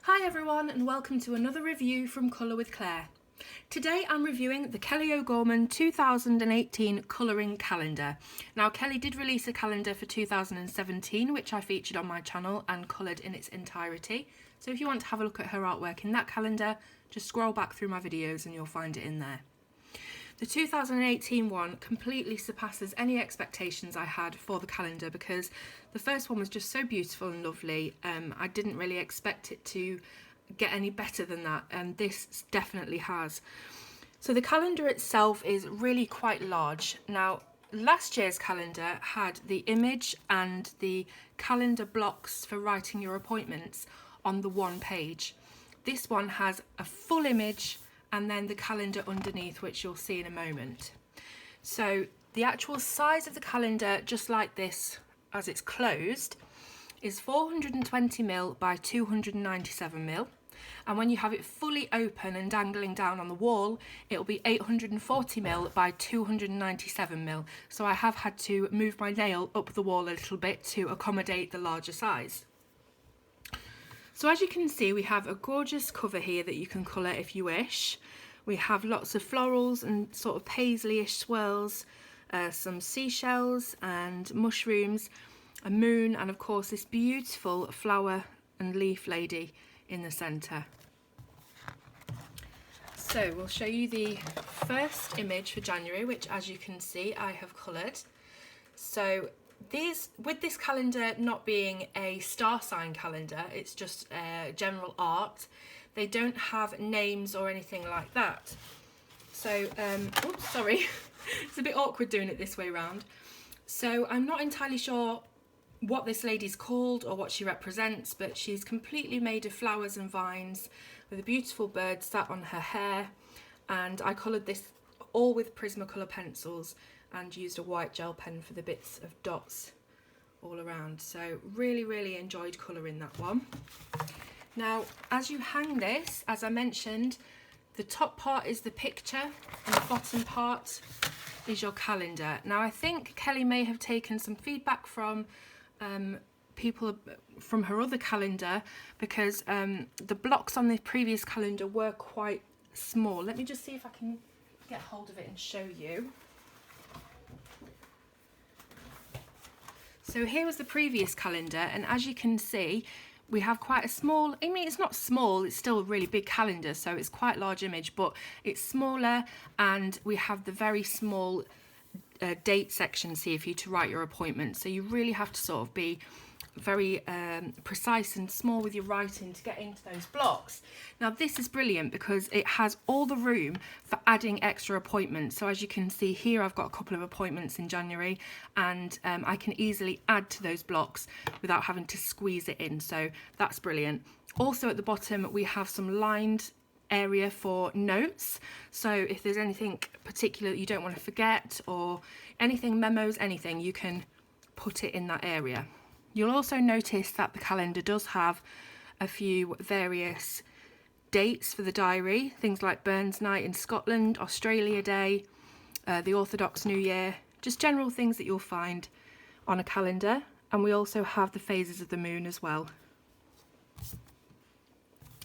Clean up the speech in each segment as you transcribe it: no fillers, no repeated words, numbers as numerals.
Hi everyone and welcome to another review from Colour with Claire. Today I'm reviewing the Kelly O'Gorman 2018 colouring calendar. Now Kelly did release a calendar for 2017 which I featured on my channel and coloured in its entirety. So if you want to have a look at her artwork in that calendar, just scroll back through my videos and you'll find it in there. The 2018 one completely surpasses any expectations I had for the calendar because the first one was just so beautiful and lovely. I didn't really expect it to get any better than that, and this definitely has. So the calendar itself is really quite large. Now, last year's calendar had the image and the calendar blocks for writing your appointments on the one page. This one has a full image and then the calendar underneath, which you'll see in a moment. So the actual size of the calendar, just like this as it's closed, is 420mm by 297mm, and when you have it fully open and dangling down on the wall, it'll be 840mm by 297mm. So I have had to move my nail up the wall a little bit to accommodate the larger size. So as you can see, we have a gorgeous cover here that you can colour if you wish. We have lots of florals and sort of paisley-ish swirls, some seashells and mushrooms, a moon, and of course this beautiful flower and leaf lady in the centre. So we'll show you the first image for January, which as you can see I have coloured. So with this calendar not being a star sign calendar, it's just general art, they don't have names or anything like that. So, oops, sorry, it's a bit awkward doing it this way round. So I'm not entirely sure what this lady's called or what she represents, but she's completely made of flowers and vines with a beautiful bird sat on her hair, and I coloured this all with Prismacolor pencils and used a white gel pen for the bits of dots all around. So really enjoyed colouring that one. Now as you hang this, as I mentioned, the top part is the picture and the bottom part is your calendar. Now I think Kelly may have taken some feedback from people from her other calendar because the blocks on the previous calendar were quite small. Let me just see if I can get hold of it and show you. So here was the previous calendar, and as you can see we have quite a small, I mean it's not small, it's still a really big calendar, so it's quite a large image, but it's smaller, and we have the very small date sections here for you to write your appointments. So you really have to sort of be very precise and small with your writing to get into those blocks. Now this is brilliant because it has all the room for adding extra appointments. So as you can see here, I've got a couple of appointments in January, and I can easily add to those blocks without having to squeeze it in. So that's brilliant. Also at the bottom we have some lined area for notes, so if there's anything particular that you don't want to forget or anything, memos, anything, you can put it in that area. You'll also notice that the calendar does have a few various dates for the diary, things like Burns Night in Scotland, Australia Day, the Orthodox New Year, just general things that you'll find on a calendar. And we also have the phases of the moon as well.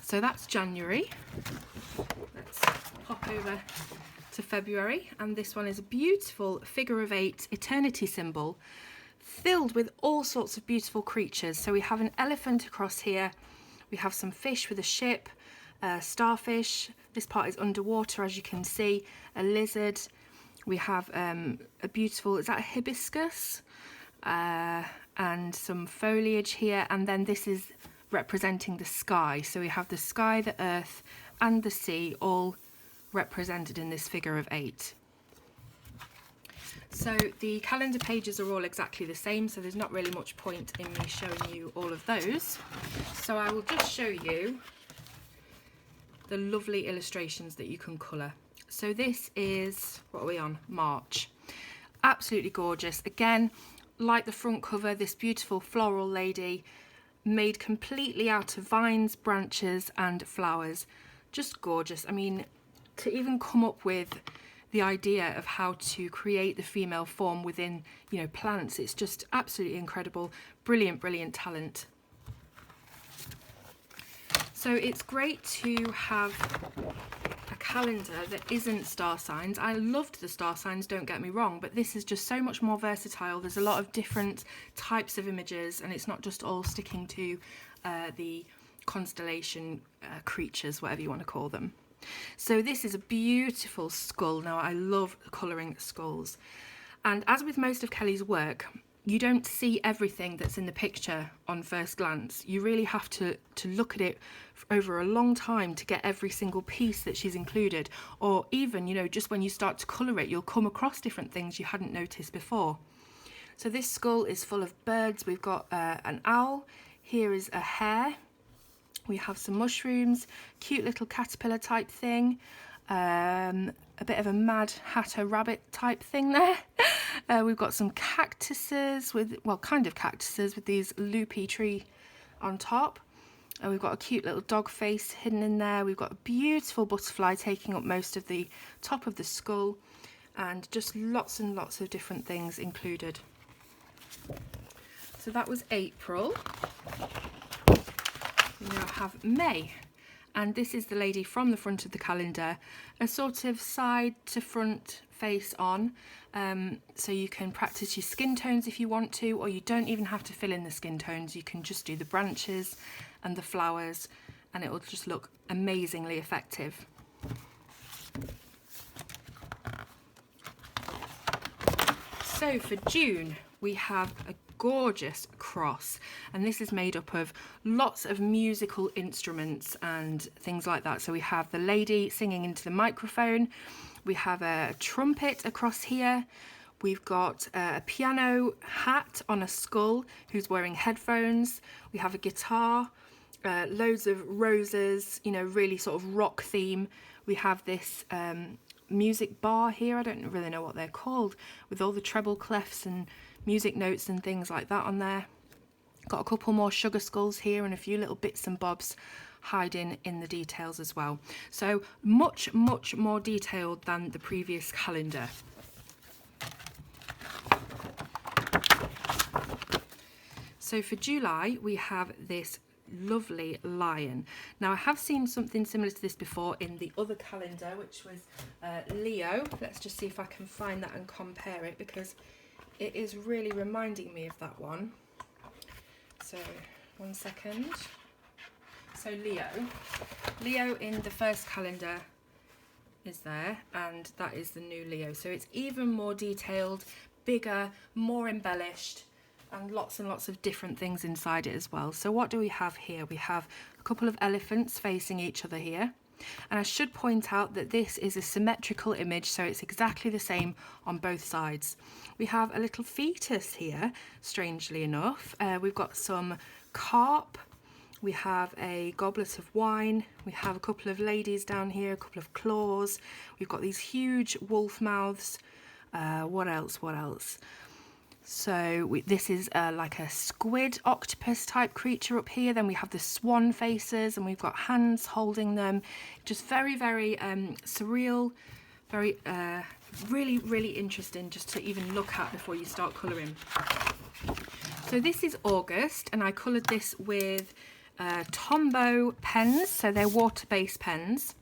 So that's January. Let's pop over to February, and this one is a beautiful figure of 8 eternity symbol filled with all sorts of beautiful creatures. So we have an elephant across here, we have some fish with a ship, starfish, this part is underwater as you can see, a lizard, we have a beautiful, is that a hibiscus, and some foliage here, and then this is representing the sky. So we have the sky, the earth and the sea all represented in this figure of 8. So the calendar pages are all exactly the same, so there's not really much point in me showing you all of those. So I will just show you the lovely illustrations that you can colour. So this is, what are we on? March. Absolutely gorgeous. Again, like the front cover, this beautiful floral lady made completely out of vines, branches and flowers. Just gorgeous. I mean, to even come up with the idea of how to create the female form within, you know, plants, it's just absolutely incredible. Brilliant talent. So it's great to have a calendar that isn't star signs. I loved the star signs, don't get me wrong, but this is just so much more versatile. There's a lot of different types of images, and it's not just all sticking to the constellation creatures, whatever you want to call them. So this is a beautiful skull. Now, I love colouring skulls. And as with most of Kelly's work, you don't see everything that's in the picture on first glance. You really have to look at it over a long time to get every single piece that she's included. Or even, you know, just when you start to colour it, you'll come across different things you hadn't noticed before. So this skull is full of birds. We've got an owl. Here is a hare. We have some mushrooms, cute little caterpillar type thing. A bit of a Mad Hatter rabbit type thing there. We've got some cactuses with, well, kind of cactuses with these loopy tree on top. And we've got a cute little dog face hidden in there. We've got a beautiful butterfly taking up most of the top of the skull, and just lots and lots of different things included. So that was April. We now have May. And this is the lady from the front of the calendar, a sort of side to front face on. So you can practice your skin tones if you want to, or you don't even have to fill in the skin tones. You can just do the branches and the flowers, and it will just look amazingly effective. So for June, we have a gorgeous cross, and this is made up of lots of musical instruments and things like that. So we have the lady singing into the microphone, we have a trumpet across here, we've got a piano hat on a skull who's wearing headphones, we have a guitar, loads of roses, you know, really sort of rock theme. We have this music bar here, I don't really know what they're called, with all the treble clefs and music notes and things like that on there. Got a couple more sugar skulls here and a few little bits and bobs hiding in the details as well. So much more detailed than the previous calendar. So for July, we have this lovely lion. Now, I have seen something similar to this before in the other calendar, which was Leo. Let's just see if I can find that and compare it, because it is really reminding me of that one. So, one second. So Leo in the first calendar is there, and that is the new Leo. So it's even more detailed, bigger, more embellished, and lots of different things inside it as well. So what do we have here? We have a couple of elephants facing each other here. And I should point out that this is a symmetrical image, so it's exactly the same on both sides. We have a little fetus here, strangely enough. We've got some carp, we have a goblet of wine, we have a couple of ladies down here, a couple of claws, we've got these huge wolf mouths. What else? So this is like a squid octopus type creature up here. Then we have the swan faces, and we've got hands holding them. Just very surreal, very really interesting just to even look at before you start colouring. So this is August, and I coloured this with Tombow pens, so they're water-based pens.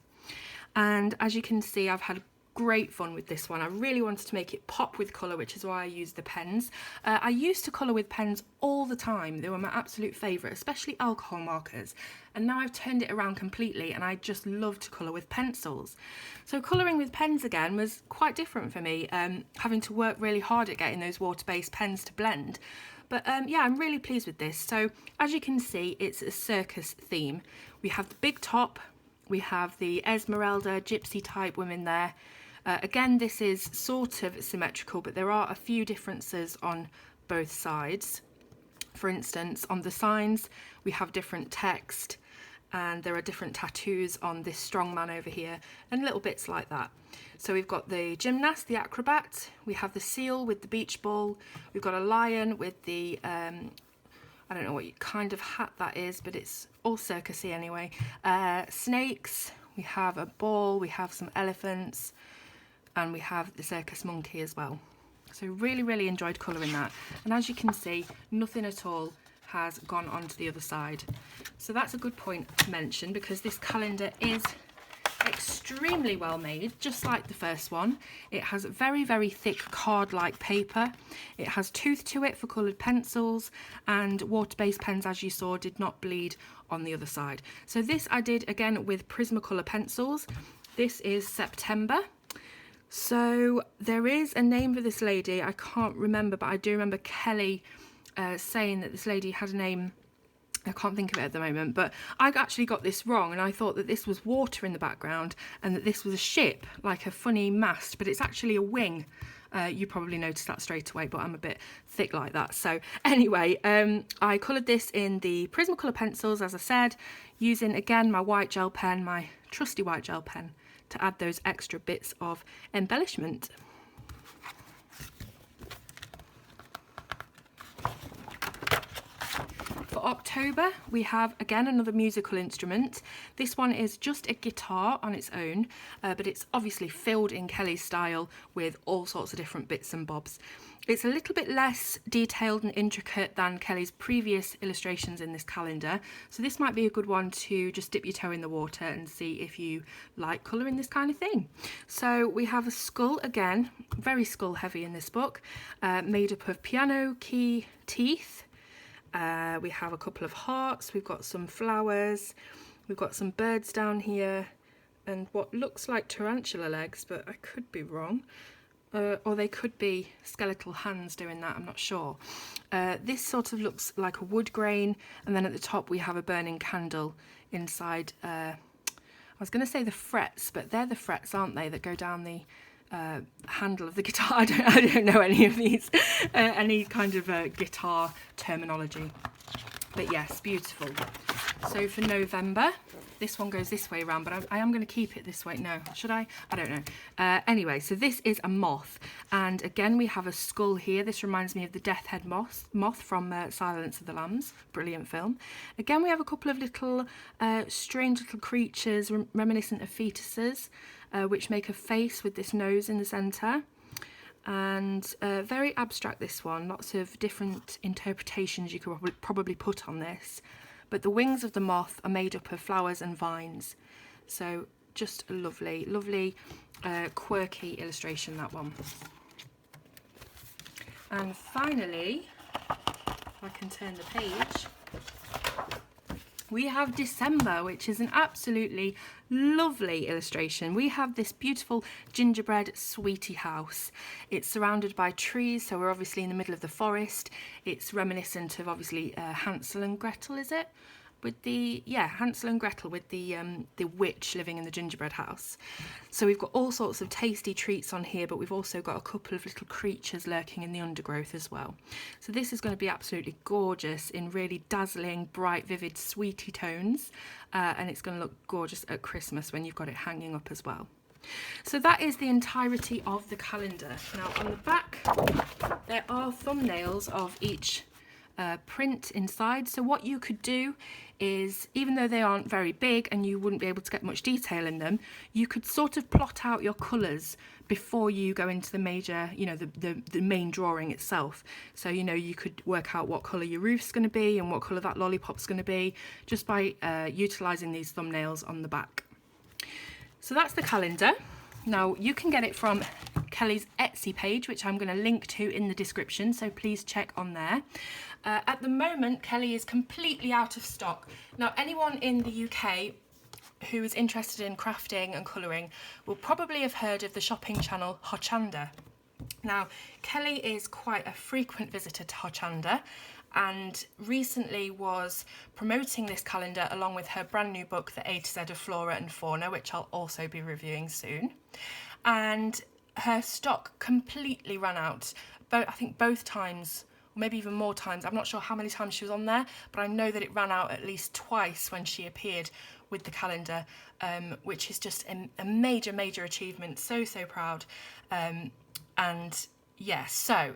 And as you can see, I've had great fun with this one. I really wanted to make it pop with colour, which is why I used the pens. I used to colour with pens all the time. They were my absolute favourite, especially alcohol markers. And now I've turned it around completely, and I just love to colour with pencils. So colouring with pens again was quite different for me, having to work really hard at getting those water-based pens to blend. But yeah, I'm really pleased with this. So as you can see, it's a circus theme. We have the big top, we have the Esmeralda gypsy type women there. Again, this is sort of symmetrical, but there are a few differences on both sides. For instance, on the signs, we have different text, and there are different tattoos on this strong man over here, and little bits like that. So we've got the gymnast, the acrobat, we have the seal with the beach ball, we've got a lion with the, I don't know what kind of hat that is, but it's all circusy anyway. Snakes, we have a ball, we have some elephants, and we have the circus monkey as well. So really enjoyed colouring that. And as you can see, nothing at all has gone onto the other side. So that's a good point to mention, because this calendar is extremely well made, just like the first one. It has very, very thick card-like paper. It has tooth to it for coloured pencils, and water-based pens, as you saw, did not bleed on the other side. So this I did again with Prismacolor pencils. This is September. So there is a name for this lady, I can't remember, but I do remember Kelly saying that this lady had a name. I can't think of it at the moment, but I actually got this wrong, and I thought that this was water in the background and that this was a ship, like a funny mast, but it's actually a wing. You probably noticed that straight away, but I'm a bit thick like that. So anyway, I coloured this in the Prismacolor pencils, as I said, using again my white gel pen, my trusty white gel pen, to add those extra bits of embellishment. For October, we have again another musical instrument. This one is just a guitar on its own, but it's obviously filled in Kelly's style with all sorts of different bits and bobs. It's a little bit less detailed and intricate than Kelly's previous illustrations in this calendar, so this might be a good one to just dip your toe in the water and see if you like colouring this kind of thing. So we have a skull again, very skull heavy in this book, made up of piano key teeth. We have a couple of hearts, we've got some flowers, we've got some birds down here, and what looks like tarantula legs, but I could be wrong. Or they could be skeletal hands doing that, I'm not sure. This sort of looks like a wood grain, and then at the top we have a burning candle inside. I was going to say the frets, but they're the frets, aren't they, that go down the handle of the guitar. I don't know any of these, any kind of guitar terminology. But yes, beautiful. So for November, this one goes this way around, but I am going to keep it this way. No, should I? I don't know. Anyway, so this is a moth, and again we have a skull here. This reminds me of the Death Head moth from Silence of the Lambs, brilliant film. Again, we have a couple of little strange little creatures reminiscent of fetuses, which make a face with this nose in the centre. And very abstract, this one, lots of different interpretations you could probably put on this, but the wings of the moth are made up of flowers and vines, so just a lovely, lovely quirky illustration, that one. And finally, if I can turn the page, we have December, which is an absolutely lovely illustration. We have this beautiful gingerbread sweetie house. It's surrounded by trees, so we're obviously in the middle of the forest. It's reminiscent of obviously Hansel and Gretel, is it? With the, yeah, Hansel and Gretel with the witch living in the gingerbread house. So we've got all sorts of tasty treats on here, but we've also got a couple of little creatures lurking in the undergrowth as well. So this is going to be absolutely gorgeous in really dazzling, bright, vivid, sweetie tones, and it's going to look gorgeous at Christmas when you've got it hanging up as well. So that is the entirety of the calendar. Now on the back, there are thumbnails of each print inside. So what you could do is, even though they aren't very big and you wouldn't be able to get much detail in them, you could sort of plot out your colours before you go into the major, you know, the main drawing itself. So, you know, you could work out what colour your roof's going to be and what colour that lollipop's going to be just by utilising these thumbnails on the back. So that's the calendar. Now you can get it from Kelly's Etsy page, which I'm going to link to in the description, so please check on there. At the moment, Kelly is completely out of stock. Now anyone in the UK who is interested in crafting and colouring will probably have heard of the shopping channel Hochanda. Now Kelly is quite a frequent visitor to Hochanda, and recently was promoting this calendar along with her brand new book, The A to Z of Flora and Fauna, which I'll also be reviewing soon. And her stock completely ran out, I think both times, or maybe even more times. I'm not sure how many times she was on there, but I know that it ran out at least twice when she appeared with the calendar, which is just a major, major achievement. So proud. And yeah, so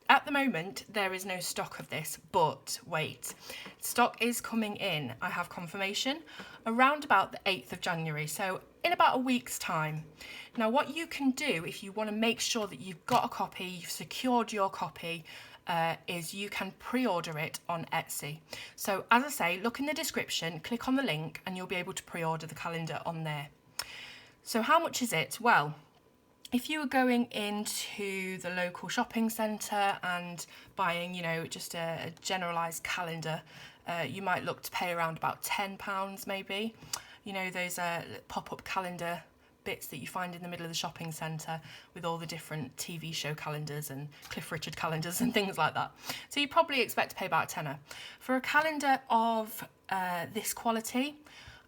at the moment, there is no stock of this, but wait, stock is coming in. I have confirmation around about the 8th of January, so in about a week's time. Now, what you can do if you want to make sure that you've got a copy, you've secured your copy, is you can pre-order it on Etsy. So as I say, look in the description, click on the link and you'll be able to pre-order the calendar on there. So how much is it? Well, if you were going into the local shopping centre and buying, just a generalised calendar, you might look to pay around about £10 maybe. Those pop-up calendar bits that you find in the middle of the shopping centre with all the different TV show calendars and Cliff Richard calendars and things like that. So you probably expect to pay about a tenner. For a calendar of this quality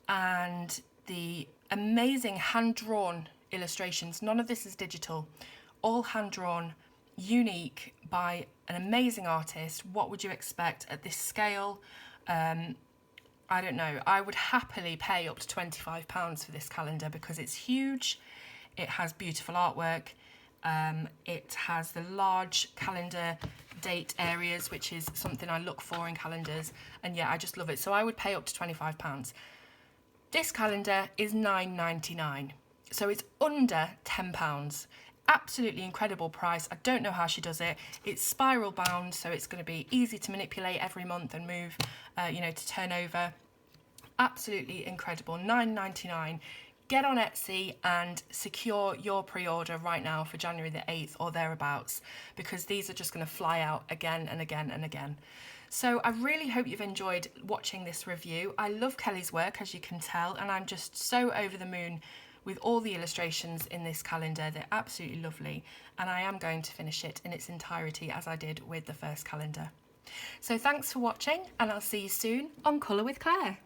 and the amazing hand-drawn illustrations, none of this is digital, all hand-drawn, unique by an amazing artist, what would you expect at this scale? I don't know, I would happily pay up to £25 for this calendar because it's huge, it has beautiful artwork, it has the large calendar date areas, which is something I look for in calendars, and yeah, I just love it. So I would pay up to £25. This calendar is £9.99, so it's under £10. Absolutely incredible price. I don't know how she does it. It's spiral bound, so it's going to be easy to manipulate every month and move, to turn over. Absolutely incredible. £9.99. Get on Etsy and secure your pre-order right now for January the 8th or thereabouts, because these are just going to fly out again and again and again. So I really hope you've enjoyed watching this review. I love Kelly's work, as you can tell, and I'm just so over the moon with all the illustrations in this calendar. They're absolutely lovely, and I am going to finish it in its entirety as I did with the first calendar. So thanks for watching, and I'll see you soon on Colour with Claire.